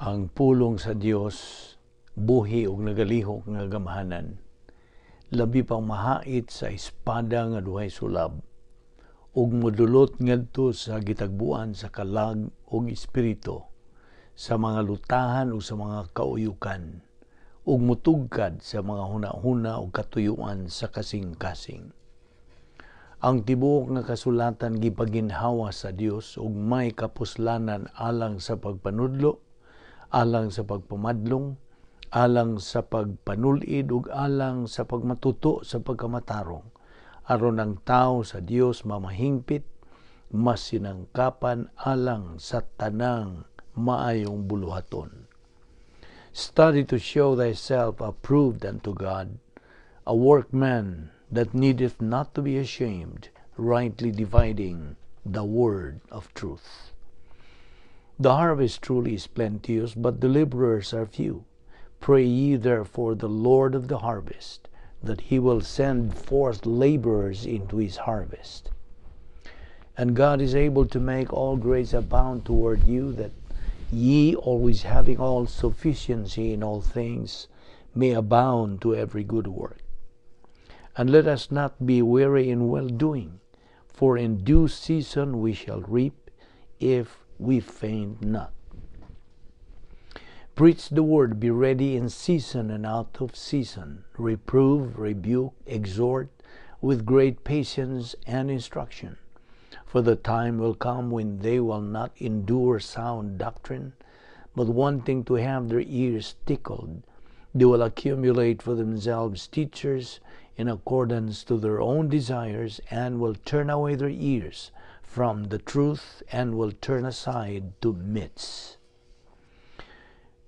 Ang pulong sa Dios buhi ug nagalihok nga gamhanan. Labi pang mahait sa espada nga duhay sulab ug modulot ngadto sa gitagbuan sa kalag ug espiritu, sa mga lutahan ug sa mga kauyukan, ug mutugkad sa mga hunahuna ug katuyuan sa kasing-kasing. Ang tibuok nga kasulatan gipaginhawa sa Dios ug may kapuslanan alang sa pagpanudlo, alang sa pagpamadlong, alang sa pagpanulid ug alang sa pagmatuto sa pagkamatarong, aron ang tao sa Dios mamahingpit, masinangkapan alang sa tanang maayong buluhaton. Study to show thyself approved unto God, a workman that needeth not to be ashamed, rightly dividing the word of truth. The harvest truly is plenteous, but the laborers are few. Pray ye therefore the Lord of the harvest, that he will send forth laborers into his harvest. And God is able to make all grace abound toward you, that ye, always having all sufficiency in all things, may abound to every good work. And let us not be weary in well-doing, for in due season we shall reap, if we faint not. Preach the word, be ready in season and out of season. Reprove, rebuke, exhort with great patience and instruction. For the time will come when they will not endure sound doctrine, but wanting to have their ears tickled, they will accumulate for themselves teachers in accordance to their own desires, and will turn away their ears from the truth, and will turn aside to myths.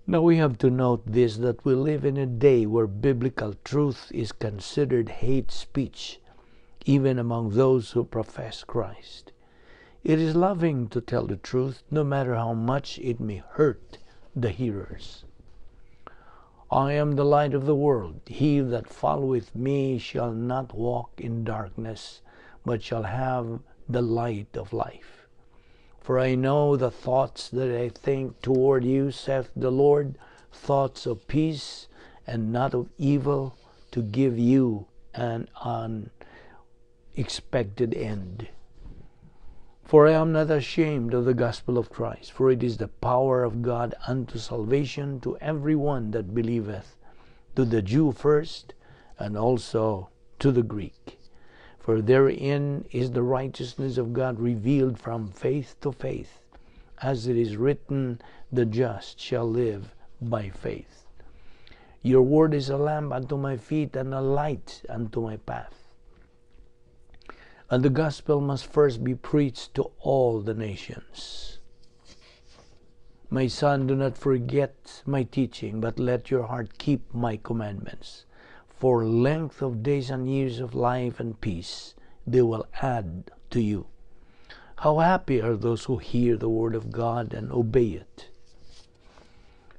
Now we have to note this, that we live in a day where biblical truth is considered hate speech, even among those who profess Christ. It is loving to tell the truth, no matter how much it may hurt the hearers. I am the light of the world. He that followeth me shall not walk in darkness, but shall have the light of life. For I know the thoughts that I think toward you, saith the Lord, thoughts of peace and not of evil, to give you an unexpected end. For I am not ashamed of the gospel of Christ, for it is the power of God unto salvation to every one that believeth, to the Jew first, and also to the Greek. For therein is the righteousness of God revealed from faith to faith, as it is written, the just shall live by faith. Your word is a lamp unto my feet and a light unto my path. And the gospel must first be preached to all the nations. My son, do not forget my teaching, but let your heart keep my commandments. For length of days and years of life and peace they will add to you. How happy are those who hear the word of God and obey it.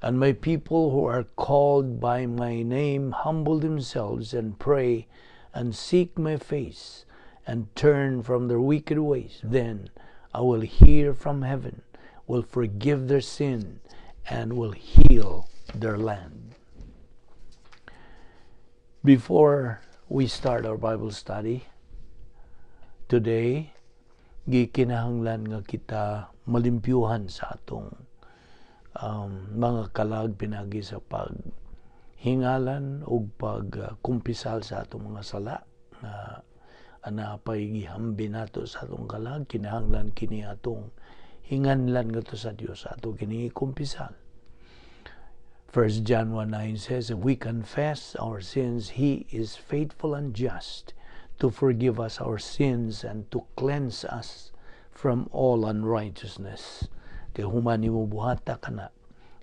And my people who are called by my name humble themselves and pray and seek my face, and turn from their wicked ways, then I will hear from heaven, will forgive their sin, and will heal their land. Before we start our Bible study today, gikinahanglan nga kita malimpyuhan sa atong mga kalag pinagi sa paghingalan o pagkumpisal sa atong mga sala na anapay gihambi nato sa atong kalag, kinahanglan kini atong hinganlan ngato sa Dios, ato kini kumpisal. 1 John 1:9 says, if we confess our sins, He is faithful and just to forgive us our sins and to cleanse us from all unrighteousness. Kaya human mo buhata ka na,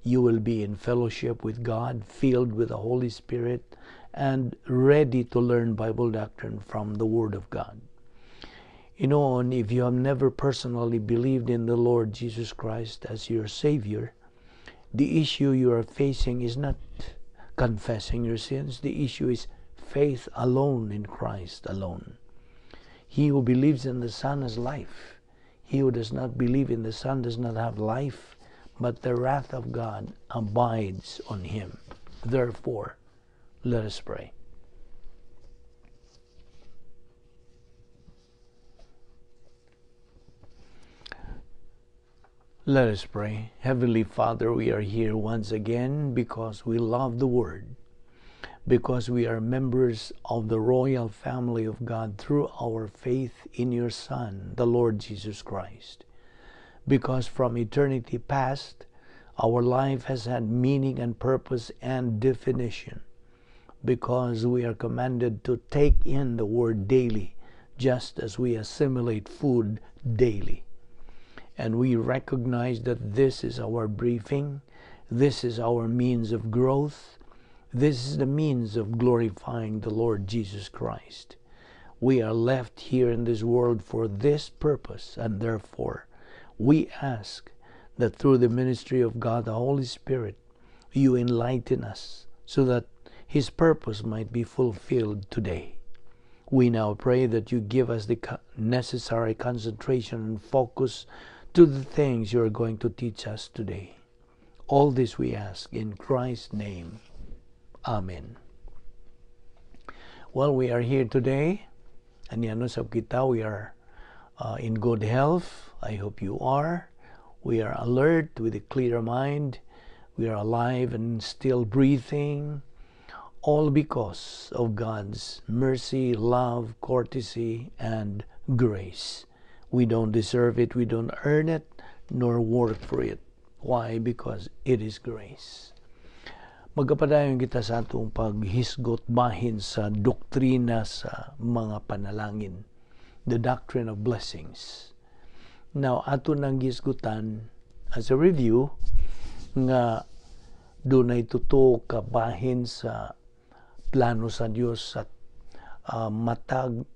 you will be in fellowship with God, filled with the Holy Spirit, and ready to learn Bible doctrine from the Word of God. You know, and if you have never personally believed in the Lord Jesus Christ as your Savior, the issue you are facing is not confessing your sins. The issue is faith alone in Christ alone. He who believes in the Son has life. He who does not believe in the Son does not have life, but the wrath of God abides on him. Therefore, let us pray. Let us pray. Heavenly Father, we are here once again because we love the Word, because we are members of the royal family of God through our faith in your Son, the Lord Jesus Christ. Because from eternity past, our life has had meaning and purpose and definition. Because we are commanded to take in the Word daily, just as we assimilate food daily. And we recognize that this is our briefing, this is our means of growth, this is the means of glorifying the Lord Jesus Christ. We are left here in this world for this purpose, and therefore we ask that through the ministry of God the Holy Spirit, you enlighten us so that His purpose might be fulfilled today. We now pray that you give us the necessary concentration and focus to the things you are going to teach us today. All this we ask in Christ's name. Amen. Well, we are here today, and we are in good health. I hope you are. We are alert with a clear mind. We are alive and still breathing, all because of God's mercy, love, courtesy, and grace. We don't deserve it, we don't earn it, nor work for it. Why? Because it is grace. Magkapadayon kita sa atong paghisgot bahin sa doktrina sa mga panalangin, the Doctrine of Blessings. Now, ato nang gisgutan as a review nga dunay tuto ka bahin sa plano sa Dios at matag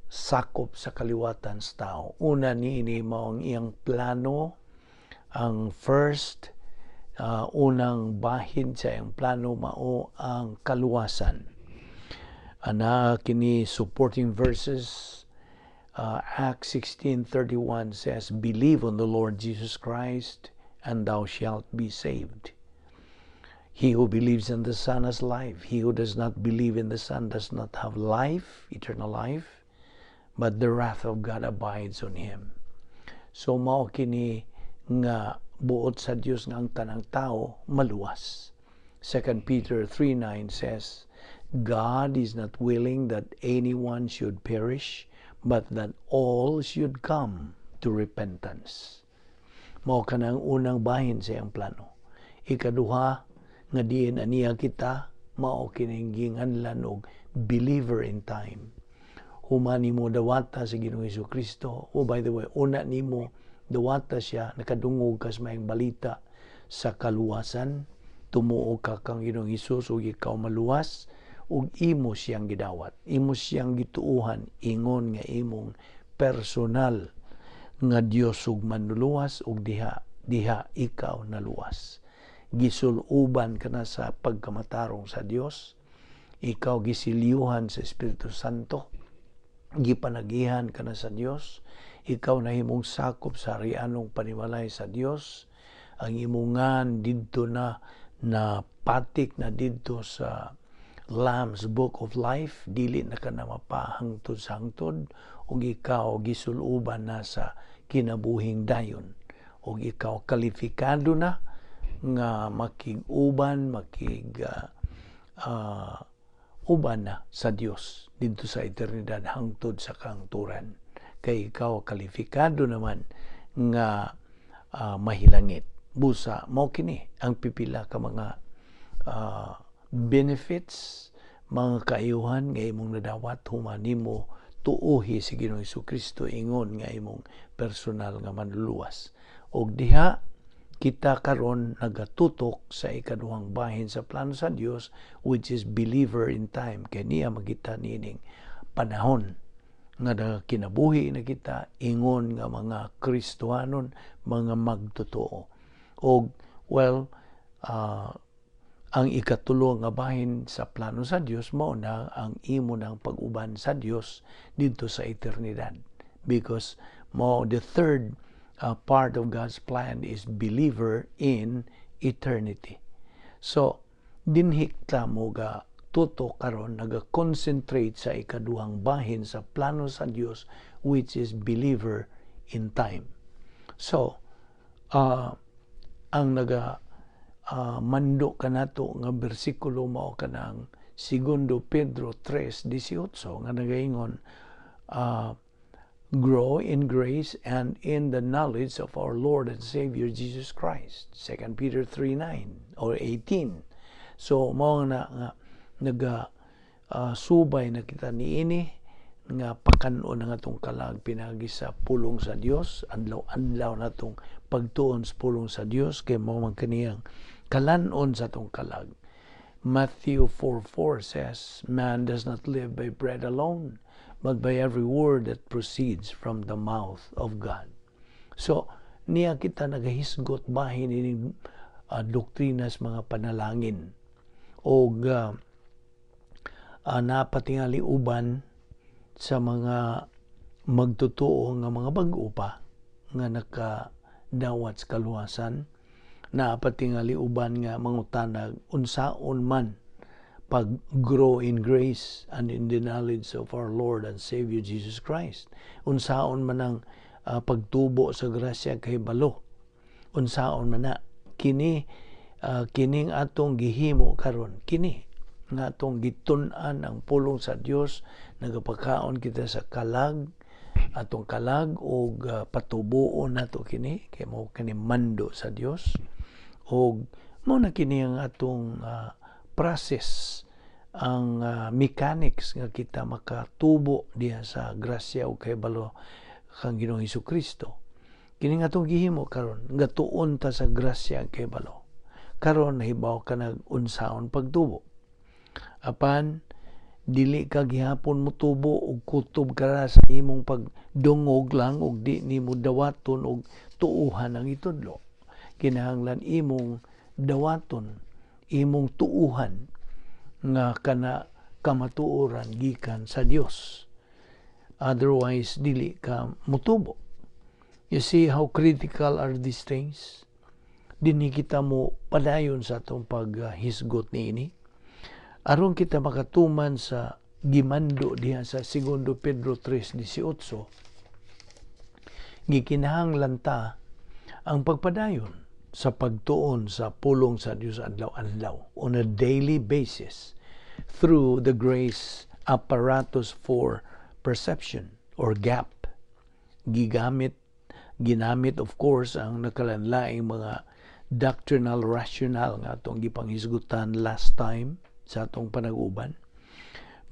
sakop sa kaliwatan sa tao. Una niini mao ang iyang plano, ang first, unang bahin sa iyang plano mao ang kaluwasan. Ana kini supporting verses. Acts 16:31 says, "Believe on the Lord Jesus Christ, and thou shalt be saved." He who believes in the Son has life. He who does not believe in the Son does not have life, eternal life, but the wrath of God abides on him. So mao kini nga buot sa Dios nga ang tanang tao maluwas. 2 Peter 3:9 says, "God is not willing that anyone should perish, but that all should come to repentance." Mao kanang unang bahin sa iyang plano. Ikaduha nga diin aniya kita mao kining ginganlan og believer in time. Human nimo dawata sa Ginoong Hesukristo. Oh, by the way, una nimo dawata siya, nakadungog ka sa mayang balita sa kaluwasan, tumuo ka kang Ginoong Hesus ug ikaw maluwas, ug imo siyang gidawat. Imo siyang gituuhan, ingon nga imong personal nga Dios ug manluluwas ug diha ikaw naluwas. Gisuluban ka na sa pagkamatarong sa Dios. Ikaw gisilyuhan sa Espiritu Santo. Gipanagihan ka na sa Dios. Ikaw na himong sakop sa arianong panimalay sa Dios. Ang imungan didto na patik na didto sa Lamb's Book of Life, dili na ka na mapahangtod sa hangtod, ug ikaw gisuluban na sa kinabuhing dayon, ug ikaw kalifikado na nga makig-uban, uban na sa Dios dito sa eternidad hangtod sa kahangturan. Kay ikaw kalifikado naman nga mahilangit. Busa mao kini ang pipila ka mga benefits, mga kaayuhan nga imong nadawat human nimo tuuhi si Ginoong Hesukristo ingon nga imong personal nga manluluwas. Og diha kita karon nagatutok sa ikaduhang bahin sa plano sa Dios, which is believer in time. Kay niya magita nining panahon nga kinabuhi na kita ingon nga mga Kristohanon, mga magtotoo. Og ang ikatulo nga bahin sa plano sa Dios mao na ang imo ng pag-uban sa Dios dito sa eternidad, because mao the third part of God's plan is believer in eternity. So, dinhikta mo ga tuto karon naga-concentrate sa ikaduhang bahin sa plano sa Dios, which is believer in time. So, ang mando kanato nga bersikulo mao kanang 2 Pedro 3:18 nga nagaingon, grow in grace and in the knowledge of our Lord and Savior Jesus Christ. 2 Peter 3:9 or 18. So mao nga subay na kita niini nga pakanon nga atong kalag pinagi sa pulong sa Dios, adlaw-adlaw natong pagtuon sa pulong sa Dios kay mao man kaniyang kalanon sa atong kalag. Matthew 4:4 says, man does not live by bread alone, but by every word that proceeds from the mouth of God. So, niya kita nagahisgot bahin ining doktrinas mga panalangin o napatingali uban sa mga magtutuo nga mga bag-o pa nga nakadawat sa kaluwasan, napatingali uban nga mangutanag unsaon man pag-grow in grace and in the knowledge of our Lord and Savior Jesus Christ. Unsaon man ang pagtubo sa grasya kay balo. Unsaon man na kining atong gihimo karon, kini nga atong gitun-an ang pulong sa Dios, nagapakaon kita sa kalag, atong kalag og patubuon nato kini kay mao kini mando sa Dios. Og mao na kini ang atong process, ang mechanics nga kita makatubo diha sa grasya o kay balo kang Ginoong Hesukristo. Kini nga atong gihimo karon, gatuon ta sa grasya kay balo. Karon nahibaw ka nag unsaon pagtubo. Apan dili ka gihapon motubo og kutob ka sa imong pagdungog lang og di nimo dawaton og tuuhan ang itudlo. Kinahanglan imong dawaton, imong tuuhan nga kana kamatuoran gikan sa Dios. Otherwise dili ka motubo. You see how critical are these things? Dinhi kita mo padayon sa atong paghisgot niini. Aron kita makatuman sa gimando diha sa 2 Pedro 3:18, gikinahanglan ta ang pagpadayon sa pagtuon sa pulong sa Dios adlaw-adlaw on a daily basis through the grace apparatus for perception or GAP. Ginamit of course ang nakalanlaing mga doctrinal rationale nga atong gipanghisgutan last time sa atong panag-uban.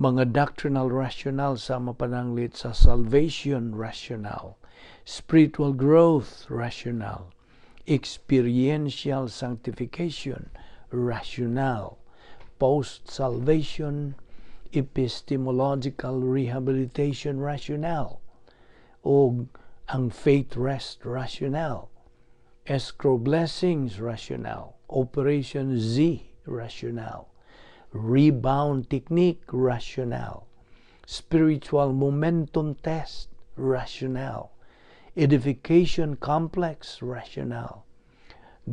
Mga doctrinal rationale sa mapananglit sa salvation rationale, spiritual growth rationale, experiential sanctification rationale, post-salvation epistemological rehabilitation rationale, o ang faith rest rationale, escrow blessings rationale, Operation Z rationale, rebound technique rationale, spiritual momentum test rationale, edification complex rationale,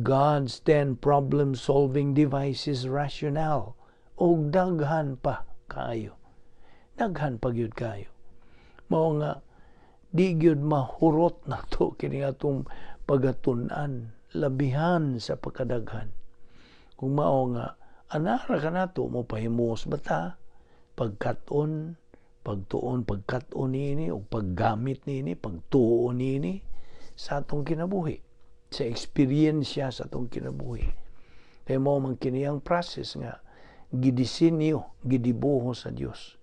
God's 10 problem-solving devices rationale, o daghan pa kayo. Daghan pa gyud kayo. Mao nga di gyud mahurot na to kini atong pagatun-an, labihan sa pagkadaghan. Kung mao nga anara ka nato mo pahimuos bata pagkaton, pagkaton niini o paggamit niini, pagtuo niini sa atong kinabuhi, sa eksperyensya sa atong kinabuhi. Kaya mo man kini ang process nga gidisenyo, gidibuho sa Dios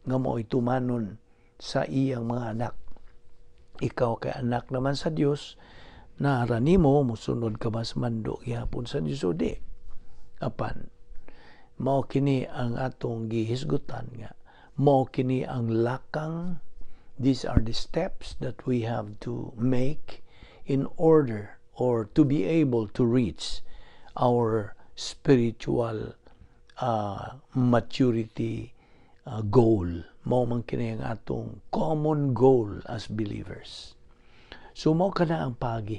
nga mo itumanon sa iyang mga anak. Ikaw kay anak naman sa Dios, naara nimo mosunod ka mas mando gihapon sa Dios o di. Apan mao kini ang atong gihisgutan nga mao kini ang lakang. These are the steps that we have to make in order or to be able to reach our spiritual maturity goal. Mao man kini ang atong common goal as believers. So mao kana ang pagi,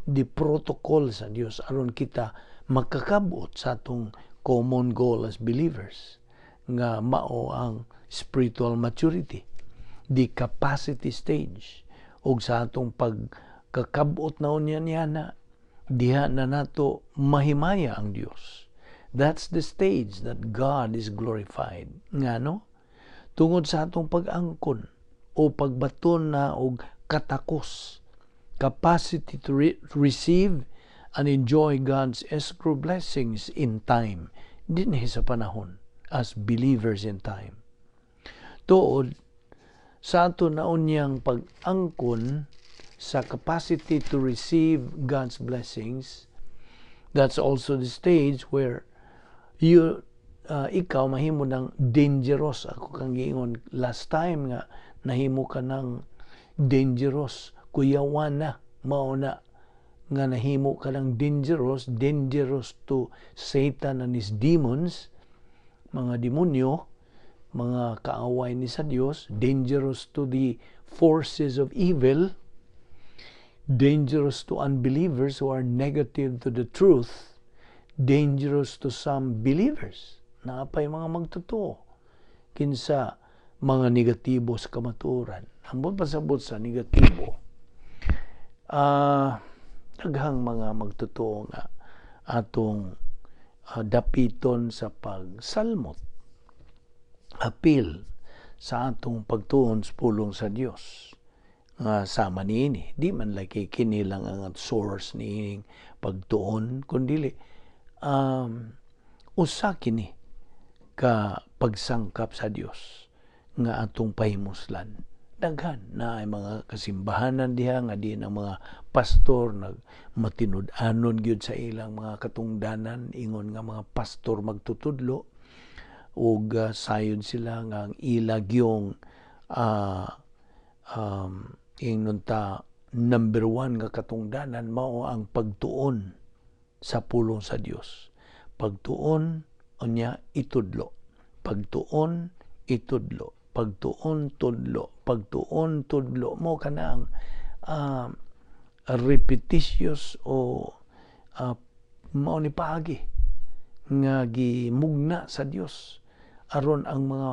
di protocol sa Dios aron kita makakabot sa atong common goal as believers nga mao ang spiritual maturity, the capacity stage, ug sa atong pagkakabot na niya na diha na nato mahimaya ang Dios. That's the stage that God is glorified. Ngano? Tungod sa atong pag-angkon o pagbaton na og katakos, capacity to receive and enjoy God's escrow blessings in time, dinhi sa panahon as believers in time. Tuod sa ato naon niyang pag-angkon sa capacity to receive God's blessings, that's also the stage where ikaw mahimo ng dangerous. Ako kang giingon last time nga nahimo ka ng dangerous, kuyawan na, mao na nga nahimo ka ng dangerous to Satan and his demons, mga demonyo, mga kaaway ni sa Dios, dangerous to the forces of evil, dangerous to unbelievers who are negative to the truth, dangerous to some believers na apay mga magtotoo kinsa mga negatibo sa kamatuoran. Ambot pasabot sa negatibo, daghang mga magtotoo nga atong dapiton sa pagsalmot, apil sa atong pagtuon sa pulong sa Dios nga sama niini. Di man lagi kini lang ang source niining pagtuon, kundi usa kini ka pagsangkap sa Dios nga atong pahimuslan. Daghan na ay mga kasimbahanan diha nga di ang mga pastor matinud-anon gyud sa ilang mga katungdanan, ingon nga mga pastor magtutudlo ug sayod sila nga ang ilagyong ingnon ta number 1 nga katungdanan mao ang pagtuon sa pulong sa Dios. Pagtuon unya itudlo. Pagtuon itudlo. Pagtuon tudlo. Pagtuon tudlo mo kana ang repetitious o mao ni paagi nga gimugna sa Dios aron ang mga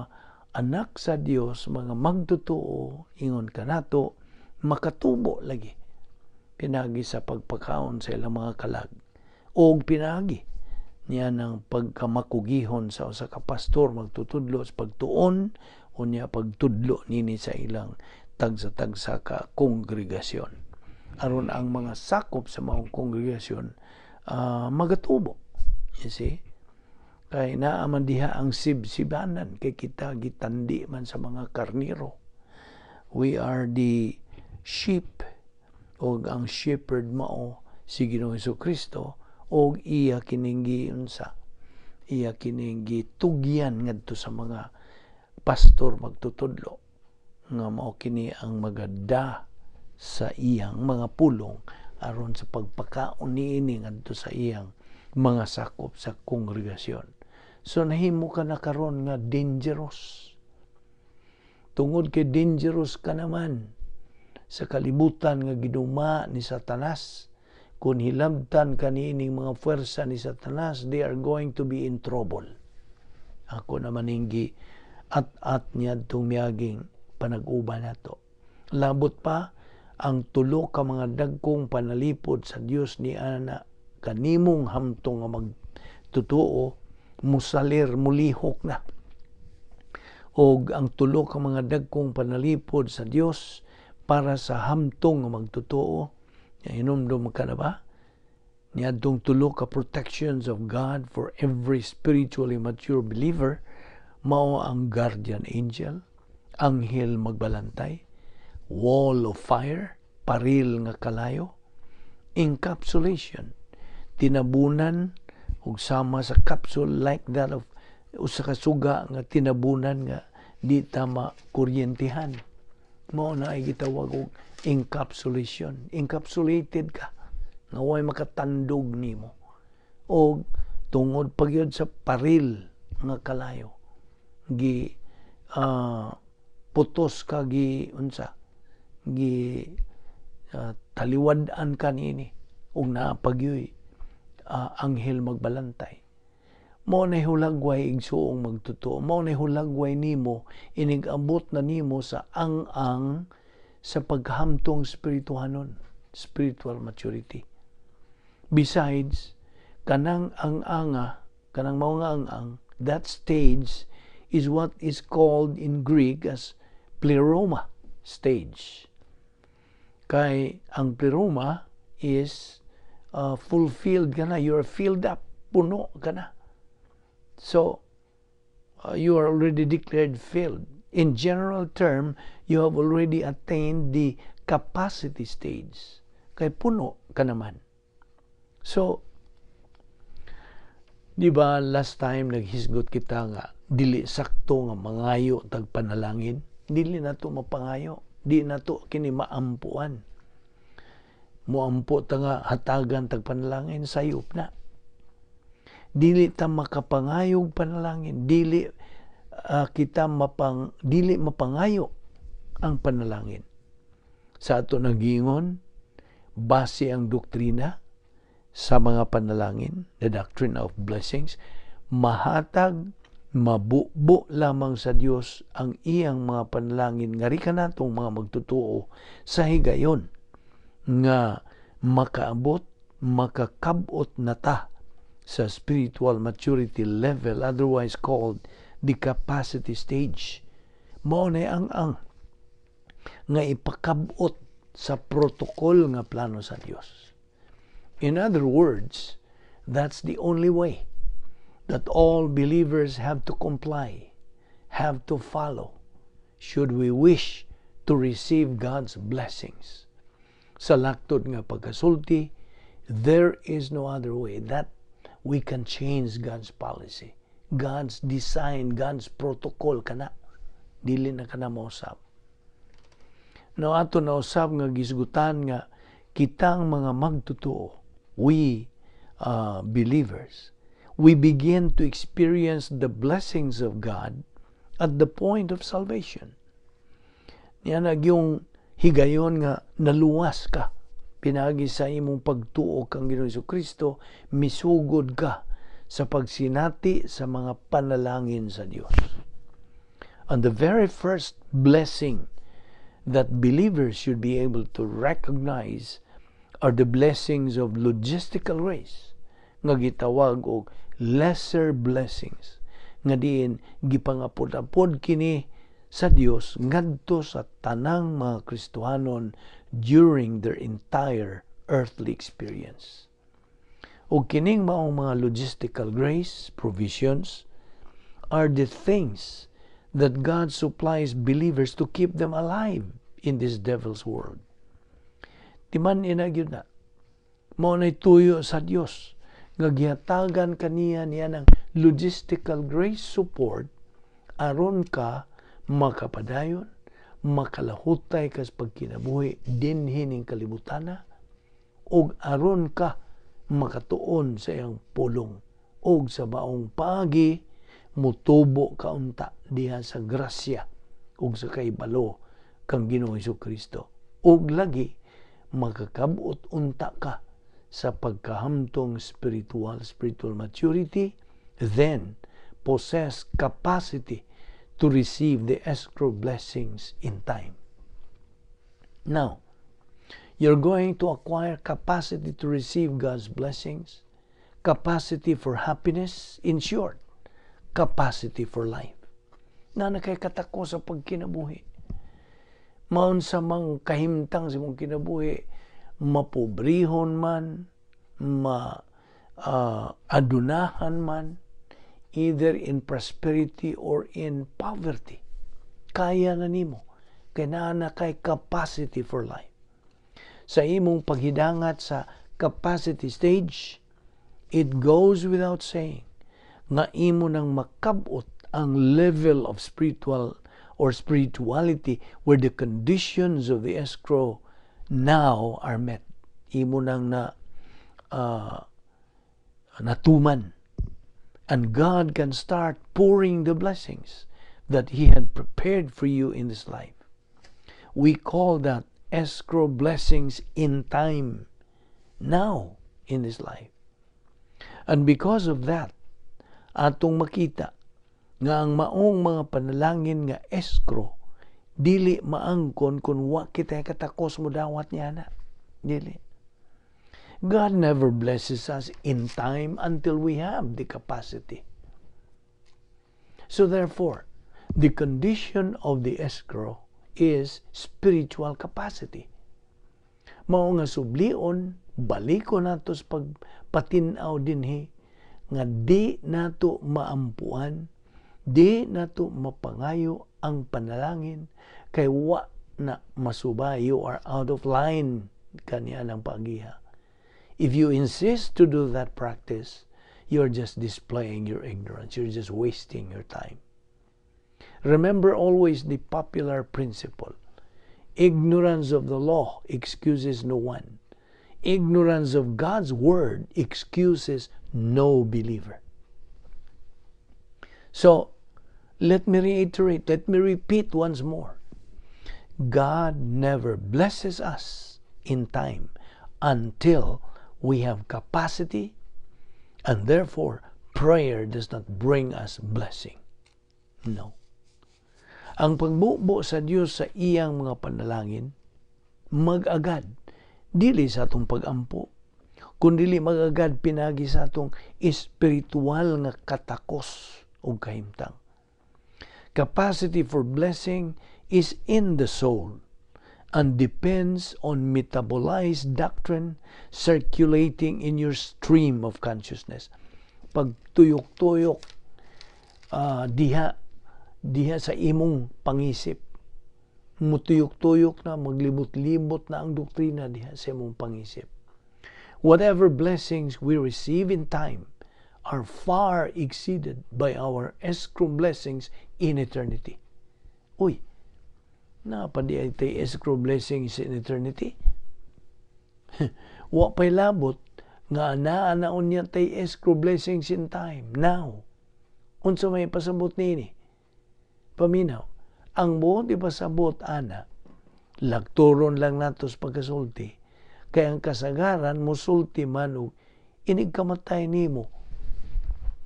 anak sa Dios, mga magtotoo, ingon kanato makatubo lagi pinagi sa pagpakaon sa ilang mga kalag o pinagi niya ng pagkamakugihon sa usa ka pastor magtutudlo sa pagtuon o niya pagtudlo nini sa ilang tagsa-tagsa ka kongregasyon aron ang mga sakop sa maong kongregasyon magatubo. You see? Kay naaman diha ang sibsibanan kay kita gitandi man sa mga karniro. We are the sheep o ang shepherd mao si Ginoong Hesukristo o iya kining unsa iya kining gitugyan ngadto sa mga pastor magtutudlo nga mao kini ang magada sa iyang mga pulong aron sa pagpakaon niini ngadto sa iyang mga sakop sa kongregasyon. So nahimo ka na karon nga dangerous. Tungod kay dangerous ka naman sa kalibutan nga giduma ni Satanas. Kung hilabtan ka niining mga puwersa ni Satanas, they are going to be in trouble. Ako naman hinggi at niya itong miyaging panag-uban nato. Labot pa, ang tulo ka mga dagkong panalipod sa Dios ni ana kanimong hamtong nga magtutuo, musalir, mulihok na. O ang tulo ka mga dagkong panalipod sa Dios para sa hamtong nga magtutuo, hinumdum ka na ba? Niadtong tulo ka protections of God for every spiritually mature believer, mao ang guardian angel, anghel magbalantay, wall of fire, paril nga kalayo, encapsulation, tinabunan ug sama sa capsule like that of usa ka suga nga tinabunan nga di tama kuryentehan. Mao na ay gitawag og encapsulation. Encapsulated ka nga way makatandog nimo. O tungod pagyud sa paril nga kalayo. Putos ka taliwadan ka niini ug naapagyoy anghel magbalantay. Mao nay hulagway igsuong magtotoo. Mao nay hulagway nimo inigabot na nimo sa ang sa paghamtong spirituhanon, spiritual maturity. Besides, kanang mao nga ang that stage is what is called in Greek as pleroma stage. Kay ang pleroma is fulfilled ka na, you're filled up, puno ka na. So, you are already declared filled. In general term, you have already attained the capacity stage. Kay puno ka naman. So, di ba last time naghisgot kita nga dili sakto nga mangayo tag panalangin? Dili na to mapangayo. Di na to kini maampuan. Muampo ta nga hatagan tag panalangin, sayop na. Dili ta makapangayog panalangin, dili mapangayo ang panalangin. Sa ato nagingon, base ang doktrina sa mga panalangin, the Doctrine of Blessings, mahatag, mabubo lamang sa Dios ang iyang mga panalangin ngari kanatong mga magtutuo sa higayon nga makaabot, makakabot na ta sa spiritual maturity level, otherwise called the capacity stage. Mao na ang nga ipakabot sa protocol nga plano sa Dios. In other words, that's the only way that all believers have to comply, have to follow, should we wish to receive God's blessings. Sa laktod nga pagkasulti, there is no other way that we can change God's policy, God's design, God's protocol kana. Dili na kana mausap. No, ato na usap nga gisgutan nga kitang mga magtutuo, we believers, we begin to experience the blessings of God at the point of salvation. Yan yung higayon nga naluwas ka. Pinagi sa imong pagtuo kang Ginoong Jesucristo, misugod ka sa pagsinati sa mga panalangin sa Dios. And the very first blessing that believers should be able to recognize are the blessings of logistical grace, nga gitawag og lesser blessings, nga diin gipangapod-apod kini sa Dios ngadto sa tanang mga Kristohanon during their entire earthly experience. O kining maong mga logistical grace, provisions, are the things that God supplies believers to keep them alive in this devil's world. Timan inagyod na, mao nay tuyo sa Dios nga gihatagan kaniya niya ng logistical grace support aron ka makapadayon, makalahutay kas pagkinabuhi dinhi ning kalibutana, og aron ka makatuon sa iyang pulong, og sa baong paagi mutubo ka unta diha sa grasya ug sa kaibalo kang Ginoong Jesucristo, og lagi makakabot unta ka sa pagkahamtong spiritual maturity, then possess capacity to receive the escrow blessings in time. Now, you're going to acquire capacity to receive God's blessings, capacity for happiness, in short, capacity for life. Na nakay-katako sa pagkinabuhi. Maun sa mga kahimtang sa mong kinabuhi, mapobrihon man, adunahan man, either in prosperity or in poverty. Kaya na nimo. Kaya na kay capacity for life. Sa imong paghidangat sa capacity stage, it goes without saying na imo nang makabot ang level of spiritual or spirituality where the conditions of the escrow now are met. Imo nang natuman. And God can start pouring the blessings that He had prepared for you in this life. We call that escrow blessings in time, now, in this life. And because of that, atong makita nga ang maong mga panalangin nga escrow, dili maangkon kung wa kita katakos mo dawat niya na. Dili. God never blesses us in time until we have the capacity. So therefore, the condition of the escrow is spiritual capacity. Mao nga sublion, baliko nato sa pagpatinaw dinhi nga di nato maampuan, di nato mapangayo ang panalangin kay wa na masubay, you are out of line kaniya ng pagiha. If you insist to do that practice, you're just displaying your ignorance. You're just wasting your time. Remember always the popular principle. Ignorance of the law excuses no one. Ignorance of God's word excuses no believer. So, let me reiterate, let me repeat once more. God never blesses us in time until we have capacity, and therefore, prayer does not bring us blessing. No. Ang pagbubo sa Diyos sa iyang mga panalangin, mag-agad, dili sa atong pag-ampo, kundili mag-agad pinagi sa atong espiritual nga katakos o kahimtang. Capacity for blessing is in the soul and depends on metabolized doctrine circulating in your stream of consciousness. Pag tuyok-tuyok, diha sa imong pangisip, mutuyok-tuyok na, maglibot-libot na ang doktrina diha sa imong pangisip. Whatever blessings we receive in time are far exceeded by our escrow blessings in eternity. Uy, napadi ay tay escrow blessings in eternity? Wa pa'y labot nga naanaon niya tay escrow blessings in time, now. Unsa may pasabot nini? Paminaw, ang buot ipasabot ana, lagturon lang nato sa pagkasulti, kaya ang kasagaran musulti man og inig kamatay nimo,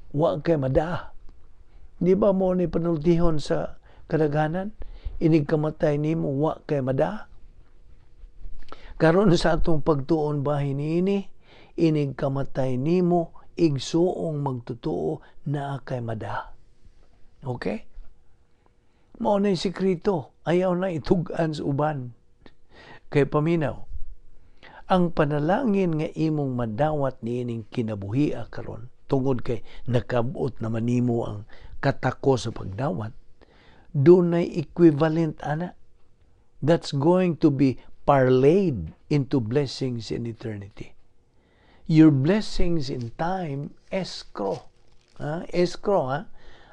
wa kay madaa. Di ba mo ni panultihon sa kadaghanan? Inig kamatay nimo, wa kay madaa. Karon sa atong pagtuon bahin niini, inig kamatay nimo, igsuong magtutuo na kay madaa. Okay? Mao na yung sikrito, ayaw na itugan sa uban. Kay paminaw, ang panalangin nga imong madawat niining kinabuhi karon tungod kay nakabot naman nimo ang katako sa pagdawat, dunay equivalent ana. That's going to be parlayed into blessings in eternity. Your blessings in time, escrow. Escrow,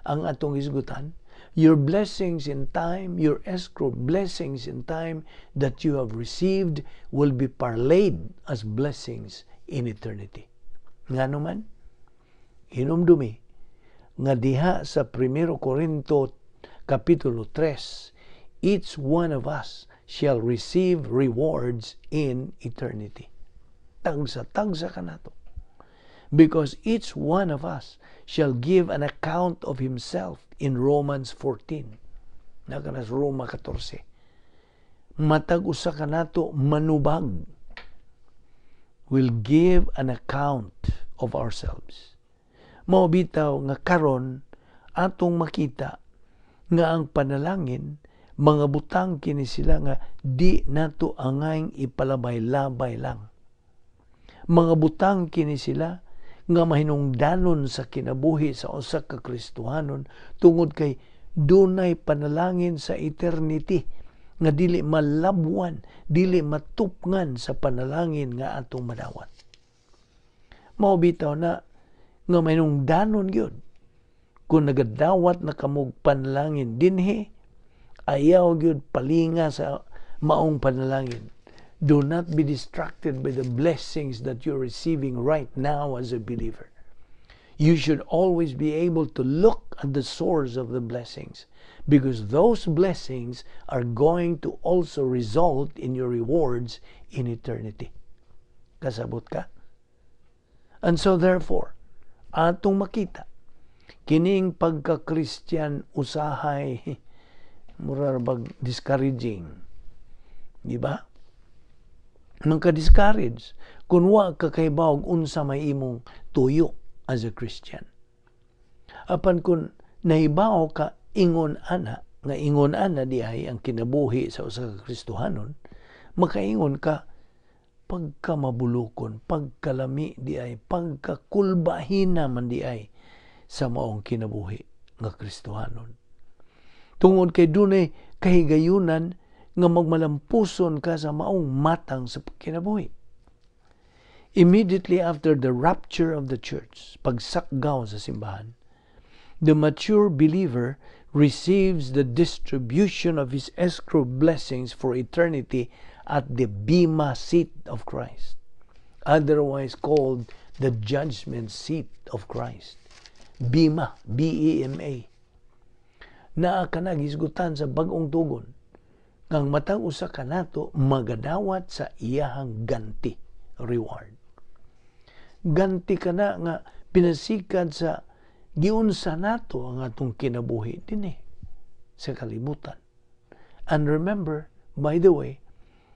ang atong isgutan. Your blessings in time, your escrow blessings in time that you have received will be parlayed as blessings in eternity. Nga naman, hinumdumi, nga diha sa 1 Corinto Kapitulo 3, each one of us shall receive rewards in eternity. Tagsa ka na to. Because each one of us shall give an account of himself in Romans 14. Nakanas Roma 14. Matag usa ka nato manubag. Will give an account of ourselves. Mao bitaw nga karon atong makita nga ang panalangin mga butang kini sila nga di nato angay ipalabay-labay lang. Mga butang kini sila nga mahinungdanon sa kinabuhi sa usa ka Kristohanon tungod kay dunay panalangin sa eternity nga dili malabwan, dili matupngan sa panalangin nga atong madawat. Mao bitaw na nga mahinungdanon gyud kung nagadawat na kamog panalangin dinhi, ayaw gyud palinga sa maong panalangin. Do not be distracted by the blessings that you're receiving right now as a believer. You should always be able to look at the source of the blessings, because those blessings are going to also result in your rewards in eternity. Kasabot ka? And so therefore, atong makita, kining pagka-Christian usahay, murarbag discouraging. Diba? Magka-discourage kung wa ka kay bawag unsa may imong tuyo as a Christian. Apan kung nahibaw ka ingon ana, nga ingon ana diay ang kinabuhi sa usa ka Kristohanon, makaingon ka pagkamabulokon, pagkalami diay, pagkakulbahina man diay sa maong kinabuhi nga Kristohanon. Tungod kay dunay kahigayunan nga magmalampuson ka sa maong matang sa kinabuhi. Immediately after the rapture of the church, pagsakgaw sa simbahan, the mature believer receives the distribution of his escrow blessings for eternity at the Bema seat of Christ, otherwise called the judgment seat of Christ. Bema, B-E-M-A. Naa ka nagisgutan sa bagong tugon, ngang matang usa ka nato magadawat sa iyahang ganti, reward. Ganti ka na nga pinasikat sa giunsa nato ang atong kinabuhi dinhi sa kalibutan. And remember, by the way,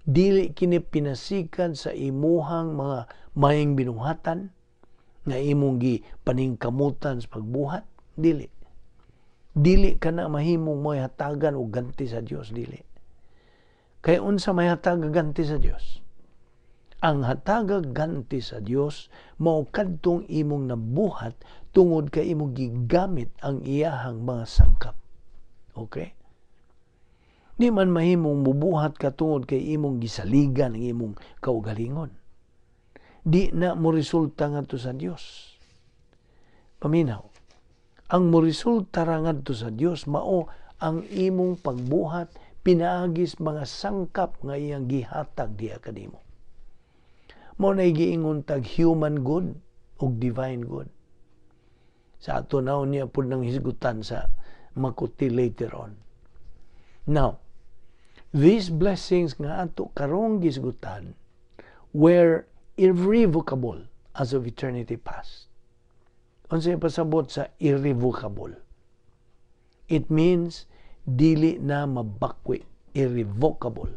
dili kini pinasikat sa imuhang mga mayang binuhatan nga imong gipaningkamutan sa pagbuhat, dili. Dili ka na mahimong may hatagan o ganti sa Dios, dili. Kaya unsa may hataga ganti sa Dios? Ang hataga ganti sa Dios mao kadtong imong nabuhat tungod kay imong gigamit ang iyahang mga sangkap. Okay? Di man mahimong mubuhat ka tungod kay imong gisaligan ang imong kaugalingon. Di na mo resulta ngadto sa Dios. Paminaw, ang mo resulta ra ngadto sa Dios mao ang imong pagbuhat pinaagis mga sangkap nga iyang gihatag diha kanimo. Mao na giingon tag human good ug divine good. Sa ato naon niya pud nang hisgutan sa makuti later on. Now, these blessings nga ato karong gisgutan were irrevocable as of eternity past. Unsay pasabot sa irrevocable? It means dili na mabakwi, irrevocable.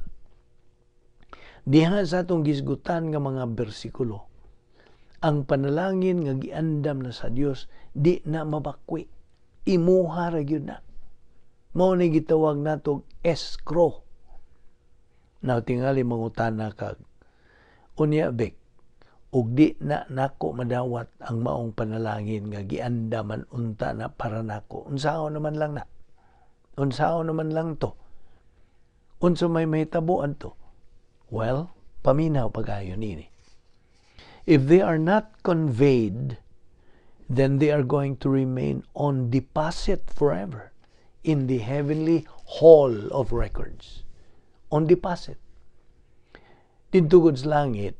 Diha sa atong gisgutan nga mga bersikulo, ang panalangin nga giandam na sa Dios di na mabakwi. Imuha ra gyud na. Mao ni gitawag natog escrow. Now tingali mangutana kag unya bek ug di na nako madawat ang maong panalangin nga giandaman unta na para nako. Unsaon naman lang na? Unsaon naman lang to? Unsa may mahitabuan to? Well, paminaw pagayon ini. If they are not conveyed, then they are going to remain on deposit forever in the heavenly hall of records. On deposit. Didto gud sa langit,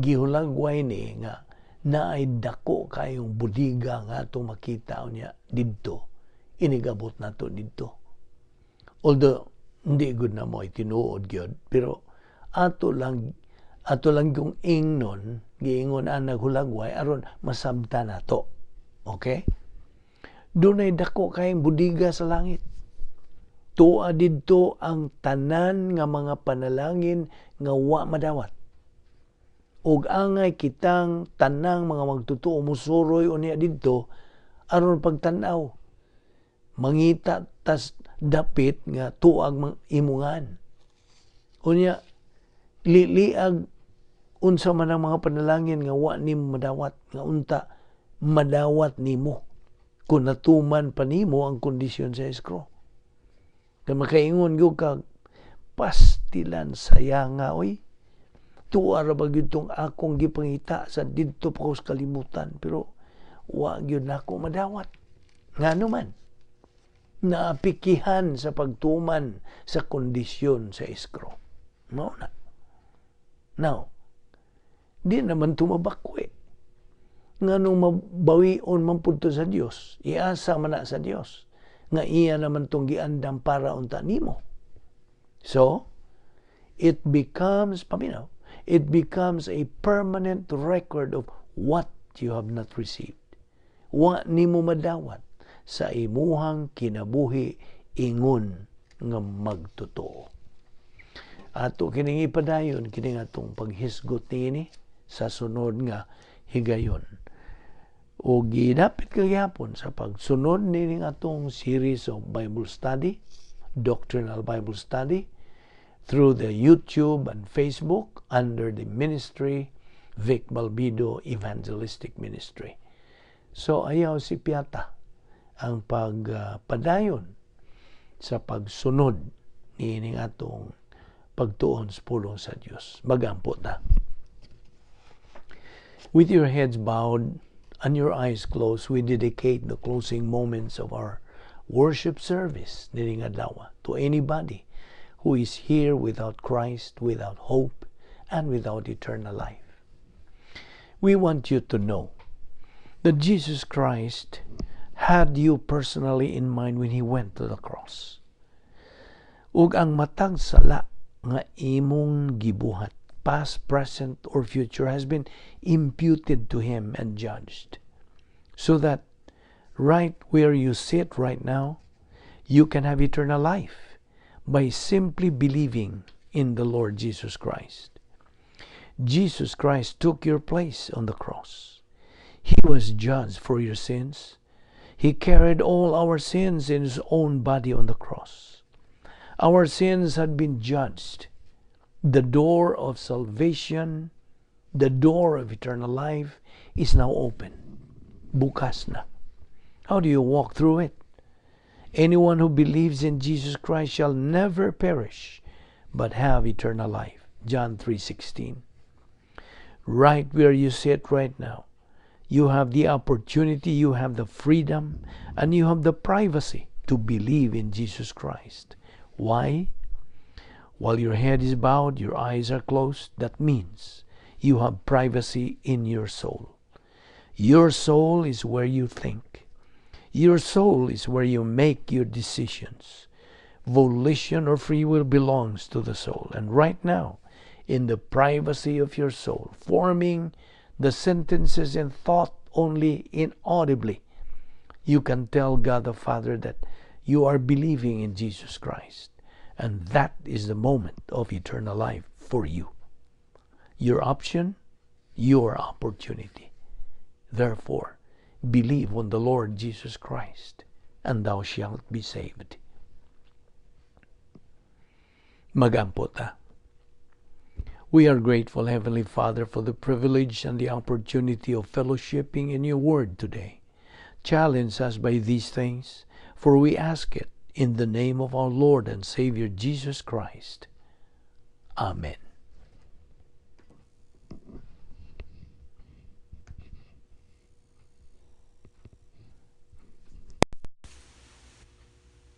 gihulagway ni nga naay dako kayong budiga nga atong makita niya didto. Inigabot nato didto. Although hindi gud na mo itinuod gyud, pero ato lang yung ingnon giingon ang naghulagway aron masabta nato. Okay? Dunay dako kayong budiga sa langit. Tuwa didto ang tanan nga mga panalangin nga wa madawat. Ug angay kitang tanang mga magtutuo musuroy unya didto aron pagtan-aw. Mangita tas dapit nga tuag imungan. Unya liliag unsa man ang mga panalangin nga wa nimo madawat, nga unta madawat nimo kung natuman pa nimo ang kondisyon sa escrow. Kaya makaingon gyud kag pastilan saya nga oy. Tuwa ra ba gyud tong akong gipangita sa didto pa ko sa kalimutan, pero wa gyud nako madawat. Ngano man naapikihan sa pagtuman sa kondisyon sa escrow. Mao na. Now, di naman tumabakwi. nga nung mabawion man punto sa Dios, iasa man na sa Dios, nga iya naman tong giandam para unta nimo. So, it becomes, paminaw, it becomes a permanent record of what you have not received. Wa nimo madawat sa imuhang kinabuhi ingon nga magtotoo. Ato kining ipadayon kining atong paghisgot niini sa sunod nga higayon. O ginapit kagihapon sa pagsunod nining atong series of Bible study, Doctrinal Bible Study, through the YouTube and Facebook under the ministry Vic Balbido Evangelistic Ministry. So ayaw si Piata ang pagpadayon sa pagsunod nining atong pagtuon sa pulong sa Dios. Magampo ta. With your heads bowed and your eyes closed, we dedicate the closing moments of our worship service nining adlaw to anybody who is here without Christ, without hope, and without eternal life. We want you to know that Jesus Christ had you personally in mind when He went to the cross. Ug ang matag sala nga imong gibuhat, past, present, or future, has been imputed to Him and judged. So that right where you sit right now, you can have eternal life by simply believing in the Lord Jesus Christ. Jesus Christ took your place on the cross. He was judged for your sins. He carried all our sins in His own body on the cross. Our sins had been judged. The door of salvation, the door of eternal life is now open. Bukas na. How do you walk through it? Anyone who believes in Jesus Christ shall never perish, but have eternal life. John 3:16. Right where you sit right now, you have the opportunity, you have the freedom, and you have the privacy to believe in Jesus Christ. Why? While your head is bowed, your eyes are closed, that means you have privacy in your soul. Your soul is where you think. Your soul is where you make your decisions. Volition or free will belongs to the soul. And right now, in the privacy of your soul, forming the sentences and thought only inaudibly, you can tell God the Father that you are believing in Jesus Christ. And that is the moment of eternal life for you. Your option, your opportunity. Therefore, believe on the Lord Jesus Christ, and thou shalt be saved. Magampo ta. We are grateful, Heavenly Father, for the privilege and the opportunity of fellowshipping in your word today. Challenge us by these things, for we ask it in the name of our Lord and Savior Jesus Christ. Amen.